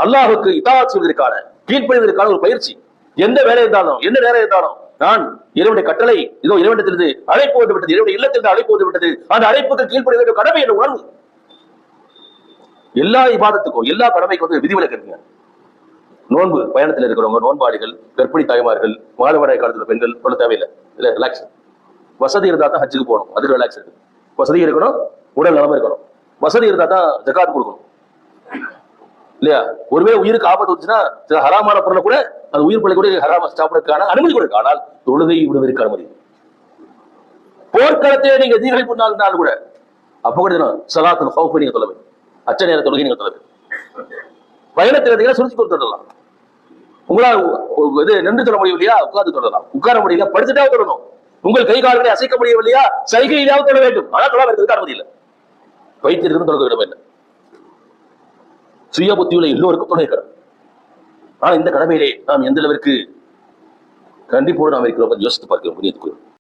அல்லாஹுக்கு இதாஅத் செய்வதற்கான, கீழ்ப்படிவதற்கான ஒரு பயிற்சி. எந்த வேலை இருந்தாலும், என்ன நேரம் இருந்தாலும், நான் இறைவனுடைய கட்டளை, இதோ இறைவனிடத்திலிருந்து அழைப்பு வந்து விட்டது, இறைவனுடைய இல்லத்திலிருந்து அழைப்பு வந்து விட்டது, அந்த அழைப்புக்கு கீழ்ப்படிய வேண்டும், கடமை என்ற உணர்வு. எல்லா இபாதத்துக்கும், எல்லா கடமைக்கும் வந்து விதிவிலக்கு இருக்குங்க. நோன்பு பயணத்தில் இருக்கிறவங்க, நோன்பாளிகள், கர்ப்பிணி தாய்மார்கள், மாதவிடாய் காலத்துல பெண்கள் சொல்ல தேவையில்லை, இல்ல ரிலாக்ஸ். வசதி இருந்தா தான் ஹஜ்ஜுக்கு போகணும், அதுக்கு ரிலாக்ஸ் இருக்கு. வசதி இருக்கணும், உடல் நலமா இருக்கணும். வசதி இருந்தா தான் ஜகாத் கொடுக்கணும் இல்லையா? ஒருவேளை உயிருக்கு ஆபத்து வந்துச்சுன்னா சில ஹராமான பொருளை கூட அந்த உயிர் பிள்ளை கூட ஹராம சாப்பிடறதுக்கான அனுமதி கூட இருக்கு. ஆனால் தொழுகை விடுவதற்கு அனுமதி. போர்க்களத்திலே நீங்க தீகளை இருந்தாலும் கூட அப்ப கூட சலாத்துல் ஹௌஃப் நீங்க தொலை வேண்டும், அச்ச நேர தொழுகை நீங்க தொலை வேண்டும். பயணத்தில் இருந்தீங்கன்னா சுருத்தி கொடுத்துடலாம். உங்களால் இது நின்று தொட முடியவில்லையா, உட்கார்ந்து தொடரலாம். உட்கார முடியல, படுத்துட்டா தொடரணும். உங்கள் கை கால்களை அசைக்க முடியவில்லையா, சைகையிலாவது தொட வேண்டும். ஆனால் தொழ இருக்கிறதுக்கு அனுமதி இல்லை. வைத்திருக்கிறது தொழுக விட வேண்டும். சுய புத்தியுள்ள எல்லோருக்கும் துணை கடமை. ஆனா இந்த கடமையிலே நாம் எந்த அளவிற்கு கண்டிப்போடு நாம் இருக்கிறோம் யோசித்து பார்க்கிறோம்.